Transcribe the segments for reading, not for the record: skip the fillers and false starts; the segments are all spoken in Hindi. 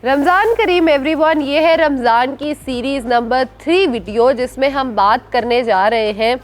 रमज़ान करीम एवरीवन, ये है रमज़ान की सीरीज़ नंबर 3 वीडियो जिसमें हम बात करने जा रहे हैं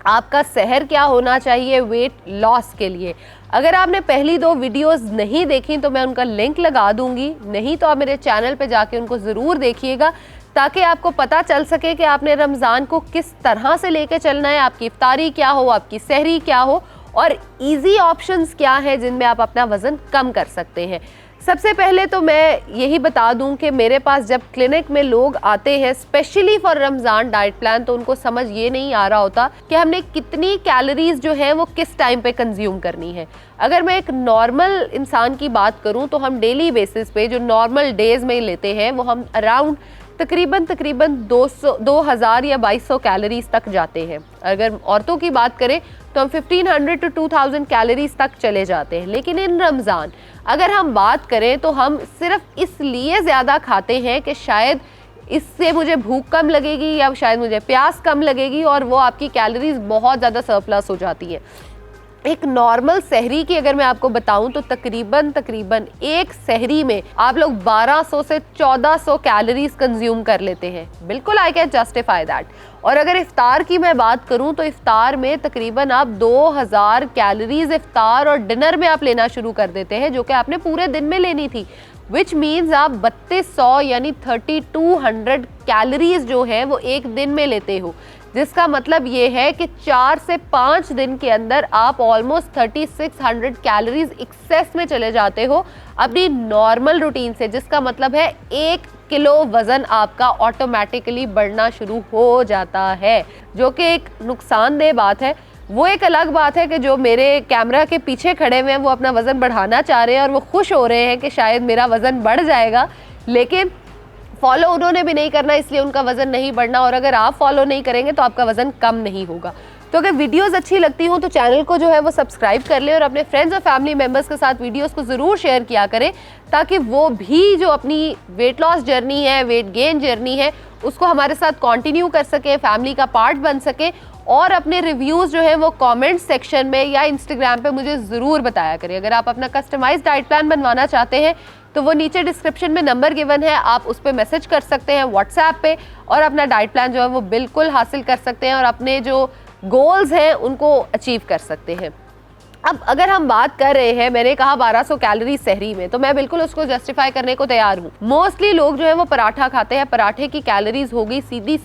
आपका सहर क्या होना चाहिए वेट लॉस के लिए। अगर आपने पहली 2 वीडियोस नहीं देखी तो मैं उनका लिंक लगा दूंगी, नहीं तो आप मेरे चैनल पे जाके उनको ज़रूर देखिएगा ताकि आपको पता चल सके कि आपने रमज़ान को किस तरह से लेके चलना है, आपकी इफ्तारी क्या हो, आपकी सहरी क्या हो और इजी ऑप्शंस क्या हैं जिनमें आप अपना वज़न कम कर सकते हैं। सबसे पहले तो मैं यही बता दूं कि मेरे पास जब क्लिनिक में लोग आते हैं specially for Ramzan diet plan, तो उनको समझ ये नहीं आ रहा होता कि हमने कितनी कैलोरीज जो है वो किस टाइम पे कंज्यूम करनी है। अगर मैं एक नॉर्मल इंसान की बात करूं तो हम डेली बेसिस पे जो नॉर्मल डेज में लेते हैं वो हम अराउंड तकरीबन 2000 या 2200 कैलोरीज तक जाते हैं। अगर औरतों की बात करें तो हम 1500 to 2000 कैलोरीज तक चले जाते हैं। लेकिन इन रमज़ान अगर हम बात करें तो हम सिर्फ इसलिए ज़्यादा खाते हैं कि शायद इससे मुझे भूख कम लगेगी या शायद मुझे प्यास कम लगेगी और वो आपकी कैलोरीज बहुत ज़्यादा सरप्लस हो जाती है। एक नॉर्मल सहरी की अगर मैं आपको बताऊं तो तकरीबन एक सहरी में आप लोग 1200 से 1400 कैलोरीज कंज्यूम कर लेते हैं। बिल्कुल आई कैन जस्टिफाई दैट। और अगर इफ्तार की मैं बात करूं तो इफ्तार में तकरीबन आप 2000 कैलोरीज इफ्तार और डिनर में आप लेना शुरू कर देते हैं, जो कि आपने पूरे दिन में लेनी थी, विच मीन्स आप 3200 यानी 3200 कैलोरीज जो है वो एक दिन में लेते हो, जिसका मतलब ये है कि 4 से 5 दिन के अंदर आप ऑलमोस्ट 3600 कैलोरीज एक्सेस में चले जाते हो अपनी नॉर्मल रूटीन से, जिसका मतलब है 1 किलो वज़न आपका ऑटोमेटिकली बढ़ना शुरू हो जाता है, जो कि एक नुकसानदेह बात है। वो एक अलग बात है कि जो मेरे कैमरा के पीछे खड़े हुए हैं वो अपना वज़न बढ़ाना चाह रहे हैं और वो खुश हो रहे हैं कि शायद मेरा वज़न बढ़ जाएगा, लेकिन फॉलो उन्होंने भी नहीं करना, इसलिए उनका वज़न नहीं बढ़ना। और अगर आप फॉलो नहीं करेंगे तो आपका वज़न कम नहीं होगा। तो अगर वीडियोस अच्छी लगती हो तो चैनल को जो है वो सब्सक्राइब कर लें और अपने फ्रेंड्स और फैमिली मेम्बर्स के साथ वीडियोस को ज़रूर शेयर किया करें, ताकि वो भी जो अपनी वेट लॉस जर्नी है, वेट गेन जर्नी है, उसको हमारे साथ कंटिन्यू कर सके, फैमिली का पार्ट बन सके और अपने रिव्यूज़ जो है वो कमेंट सेक्शन में या इंस्टाग्राम पे मुझे ज़रूर बताया करें। अगर आप अपना कस्टमाइज्ड डाइट प्लान बनवाना चाहते हैं तो वो नीचे डिस्क्रिप्शन में नंबर गिवन है, आप उस पर मैसेज कर सकते हैं व्हाट्सएप पे और अपना डाइट प्लान जो है वो बिल्कुल हासिल कर सकते हैं और अपने जो गोल्स हैं उनको अचीव कर सकते हैं। अब अगर हम बात कर रहे हैं, मैंने कहा 1200 कैलोरी सहरी में, तो मैं बिल्कुल उसको जस्टिफाई करने को तैयार हूँ। मोस्टली लोग जो है वो पराठा खाते हैं, पराठे की कैलोरीज होगी सीधी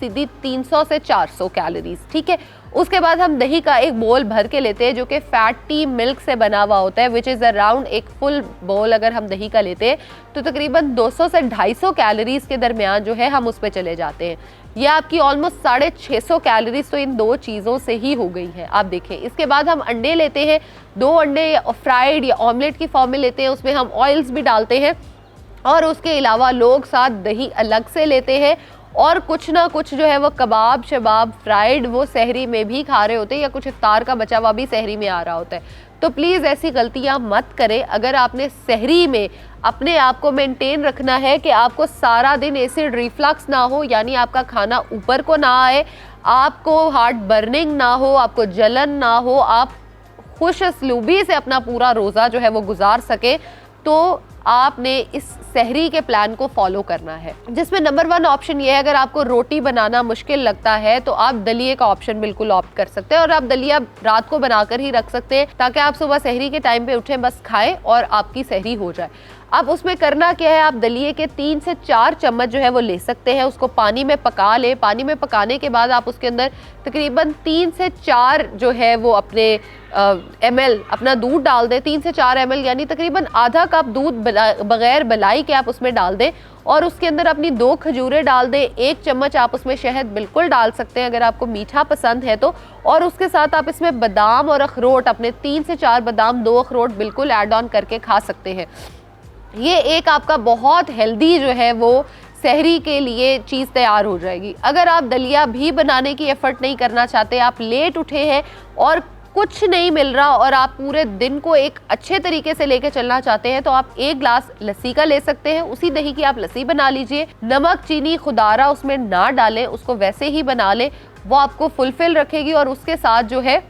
300 से 400 कैलोरीज, ठीक है। उसके बाद हम दही का एक बोल भर के लेते हैं जो कि फैटी मिल्क से बना हुआ होता है, विच इज़ अराउंड एक फुल बोल अगर हम दही का लेते हैं तो तकरीबन 200 से 250 कैलोरीज के दरमियान जो है हम उस पर चले जाते हैं। यह आपकी ऑलमोस्ट 650 कैलोरीज तो इन 2 चीज़ों से ही हो गई है। आप देखें, इसके बाद हम अंडे लेते हैं, 2 अंडे फ्राइड या ऑमलेट की फॉर्म में लेते हैं, उसमें हम ऑयल्स भी डालते हैं और उसके अलावा लोग साथ दही अलग से लेते हैं और कुछ ना कुछ जो है वो कबाब शबाब फ्राइड वो सहरी में भी खा रहे होते हैं या कुछ इफ्तार का बचा हुआ भी सहरी में आ रहा होता है। तो प्लीज़ ऐसी गलतियां मत करें। अगर आपने सहरी में अपने आप को मेंटेन रखना है कि आपको सारा दिन एसिड रिफ्लक्स ना हो, यानी आपका खाना ऊपर को ना आए, आपको हार्ट बर्निंग ना हो, आपको जलन ना हो, आप खुश असलूबी से अपना पूरा रोज़ा जो है वो गुजार सके, तो आपने इस सहरी के प्लान को फॉलो करना है, जिसमें नंबर 1 ऑप्शन ये है, अगर आपको रोटी बनाना मुश्किल लगता है तो आप दलिए का ऑप्शन बिल्कुल ऑप्ट कर सकते हैं और आप दलिया रात को बनाकर ही रख सकते हैं ताकि आप सुबह सहरी के टाइम पे उठें, बस खाएं और आपकी सहरी हो जाए। अब उसमें करना क्या है, आप दलिए के 3 से 4 चम्मच जो है वो ले सकते हैं, उसको पानी में पका लें। पानी में पकाने के बाद आप उसके अंदर तकरीबन 3 से 4 जो है वो अपने ml अपना दूध डाल दें। 3 से 4 ml यानी तकरीबन आधा कप दूध बगैर मलाई के आप उसमें डाल दें और उसके अंदर अपनी 2 खजूरें डाल दें। 1 चम्मच आप उसमें शहद बिल्कुल डाल सकते हैं अगर आपको मीठा पसंद है तो, और उसके साथ आप इसमें बादाम और अखरोट, अपने 3 से 4 बादाम 2 अखरोट बिल्कुल ऐड ऑन करके खा सकते हैं। ये एक आपका बहुत हेल्दी जो है वो सहरी के लिए चीज़ तैयार हो जाएगी। अगर आप दलिया भी बनाने की एफर्ट नहीं करना चाहते, आप लेट उठे हैं और कुछ नहीं मिल रहा और आप पूरे दिन को एक अच्छे तरीके से लेके चलना चाहते हैं, तो आप 1 ग्लास लस्सी का ले सकते हैं। उसी दही की आप लस्सी बना लीजिए, नमक चीनी खुदारा उसमें ना डालें, उसको वैसे ही बना लें, वो आपको फुलफिल रखेगी। और उसके साथ जो है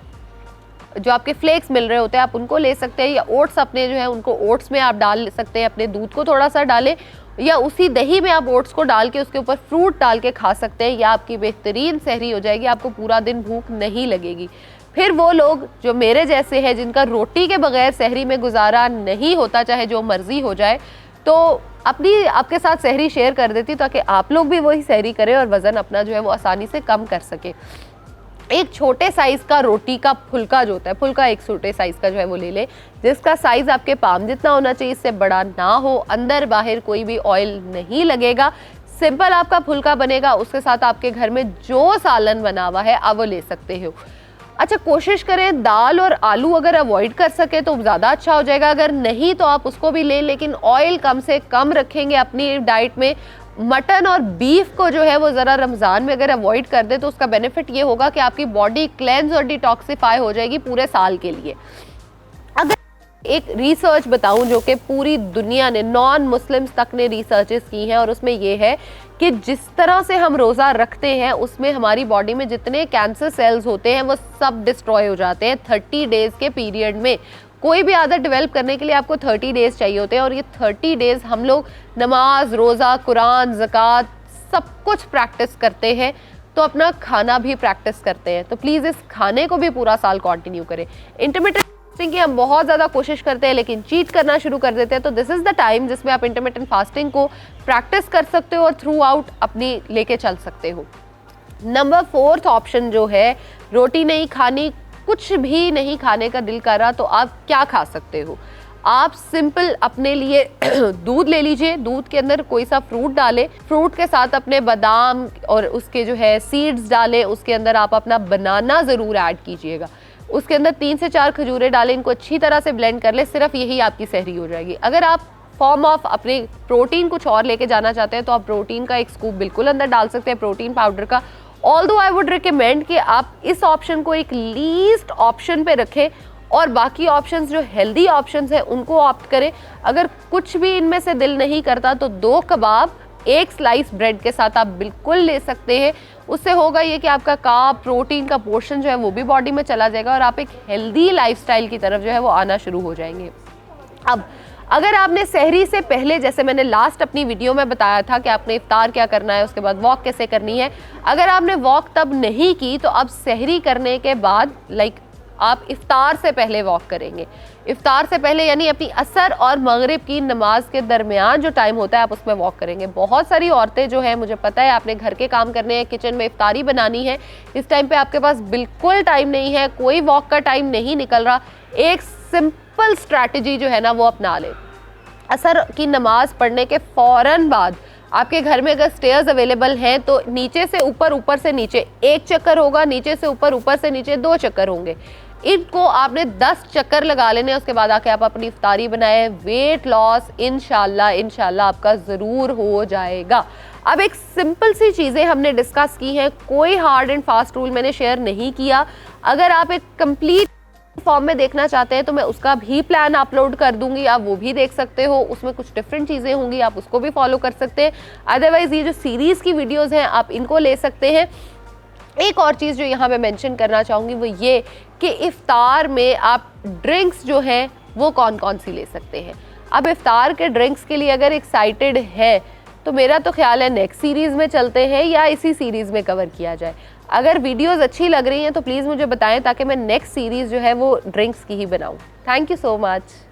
जो आपके फ्लेक्स मिल रहे होते हैं आप उनको ले सकते हैं, या ओट्स अपने जो है उनको ओट्स में आप डाल सकते हैं, अपने दूध को थोड़ा सा डालें या उसी दही में आप ओट्स को डाल के उसके ऊपर फ्रूट डाल के खा सकते हैं, या आपकी बेहतरीन सहरी हो जाएगी, आपको पूरा दिन भूख नहीं लगेगी। फिर वो लोग जो मेरे जैसे हैं जिनका रोटी के बगैर सहरी में गुजारा नहीं होता, चाहे जो मर्जी हो जाए, तो आपके साथ सहरी शेयर कर देती ताकि आप लोग भी वही सहरी करें और वज़न अपना जो है वो आसानी से कम कर सके। एक छोटे साइज़ का रोटी का फुल्का जो होता है, फुल्का एक छोटे साइज़ का जो है वो ले लें, जिसका साइज़ आपके पाम जितना होना चाहिए, इससे बड़ा ना हो, अंदर बाहर कोई भी ऑयल नहीं लगेगा, सिंपल आपका फुल्का बनेगा। उसके साथ आपके घर में जो सालन बना हुआ है आप वो ले सकते हो। अच्छा, कोशिश करें दाल और आलू अगर अवॉइड कर सके तो ज़्यादा अच्छा हो जाएगा, अगर नहीं तो आप उसको भी लें, लेकिन ऑयल कम से कम रखेंगे अपनी डाइट में। मटन और बीफ को जो है वो ज़रा रमज़ान में अगर अवॉइड कर दे तो उसका बेनिफिट ये होगा कि आपकी बॉडी क्लेंज और डिटॉक्सिफाई हो जाएगी पूरे साल के लिए। अगर एक रिसर्च बताऊं जो कि पूरी दुनिया ने, नॉन मुस्लिम्स तक ने रिसर्चेस की हैं, और उसमें ये है कि जिस तरह से हम रोज़ा रखते हैं उसमें हमारी बॉडी में जितने कैंसर सेल्स होते हैं वो सब डिस्ट्रॉय हो जाते हैं 30 डेज़ के पीरियड में। कोई भी आदत डेवलप करने के लिए आपको 30 डेज़ चाहिए होते हैं, और ये 30 डेज़ हम लोग नमाज, रोज़ा, कुरान, ज़कात सब कुछ प्रैक्टिस करते हैं, तो अपना खाना भी प्रैक्टिस करते हैं। तो प्लीज़ इस खाने को भी पूरा साल कंटिन्यू करें। इंटरमिटेंट फास्टिंग की हम बहुत ज़्यादा कोशिश करते हैं लेकिन चीट करना शुरू कर देते हैं, तो दिस इज़ द टाइम जिसमें आप इंटरमिटेंट फास्टिंग को प्रैक्टिस कर सकते हो और थ्रू आउट अपनी लेके चल सकते हो। नंबर 4th ऑप्शन जो है, रोटी नहीं खानी, कुछ भी नहीं खाने का दिल कर रहा, तो आप क्या खा सकते हो? आप सिंपल अपने लिए दूध ले लीजिए, दूध के अंदर कोई सा फ्रूट डालें, फ्रूट के साथ अपने बादाम और उसके जो है सीड्स डालें, उसके अंदर आप अपना बनाना ज़रूर ऐड कीजिएगा, उसके अंदर 3 से 4 खजूरें डालें, इनको अच्छी तरह से ब्लेंड कर लें, सिर्फ यही आपकी सहरी हो जाएगी। अगर आप फॉर्म ऑफ अपने प्रोटीन कुछ और लेके जाना चाहते हैं तो आप प्रोटीन का एक स्कूप बिल्कुल अंदर डाल सकते हैं, प्रोटीन पाउडर का। ऑल्दो आई वुड रिकमेंड कि आप इस ऑप्शन को एक लीस्ट ऑप्शन पे रखें और बाकी ऑप्शंस जो हेल्दी ऑप्शंस हैं उनको ऑप्ट करें। अगर कुछ भी इनमें से दिल नहीं करता तो 2 कबाब 1 स्लाइस ब्रेड के साथ आप बिल्कुल ले सकते हैं। उससे होगा ये कि आपका कार्ब, प्रोटीन का पोर्शन जो है वो भी बॉडी में चला जाएगा और आप एक हेल्दी लाइफस्टाइल की तरफ जो है वो आना शुरू हो जाएंगे। अब अगर आपने सहरी से पहले, जैसे मैंने लास्ट अपनी वीडियो में बताया था कि आपने इफ्तार क्या करना है, उसके बाद वॉक कैसे करनी है, अगर आपने वॉक तब नहीं की तो अब सहरी करने के बाद आप इफ्तार से पहले वॉक करेंगे। इफ्तार से पहले यानी अपनी असर और मगरिब की नमाज के दरमियान जो टाइम होता है आप उसमें वॉक करेंगे। बहुत सारी औरतें जो हैं, मुझे पता है आपने घर के काम करने हैं, किचन में इफ्तारी बनानी है, इस टाइम पे आपके पास बिल्कुल टाइम नहीं है, कोई वॉक का टाइम नहीं निकल रहा, एक सिंपल स्ट्रैटेजी जो है ना वो अपना ले। असर की नमाज पढ़ने के फ़ौरन बाद आपके घर में अगर स्टेयर्स अवेलेबल हैं तो नीचे से ऊपर, ऊपर से नीचे 1 चक्कर होगा, नीचे से ऊपर, ऊपर से नीचे 2 चक्कर होंगे। इनको आपने 10 चक्कर लगा लेने, उसके बाद आके आप अपनी इफ्तारी बनाएं। वेट लॉस इंशाल्लाह आपका ज़रूर हो जाएगा। अब एक सिंपल सी चीज़ें हमने डिस्कस की हैं, कोई हार्ड एंड फास्ट रूल मैंने शेयर नहीं किया। अगर आप एक कंप्लीट फॉर्म में देखना चाहते हैं तो मैं उसका भी प्लान अपलोड कर दूंगी, आप वो भी देख सकते हो, उसमें कुछ डिफरेंट चीज़ें होंगी, आप उसको भी फॉलो कर सकते हैं। अदरवाइज ये जो सीरीज़ की वीडियोस हैं आप इनको ले सकते हैं। एक और चीज़ जो यहाँ पे मेंशन करना चाहूँगी वो ये कि इफ्तार में आप ड्रिंक्स जो हैं वो कौन कौन सी ले सकते हैं। अब इफ्तार के ड्रिंक्स के लिए अगर एक्साइटेड है तो मेरा तो ख्याल है नेक्स्ट सीरीज़ में चलते हैं या इसी सीरीज़ में कवर किया जाए। अगर वीडियोस अच्छी लग रही हैं तो प्लीज़ मुझे बताएं ताकि मैं नेक्स्ट सीरीज़ जो है वो ड्रिंक्स की ही बनाऊं। Thank you so much.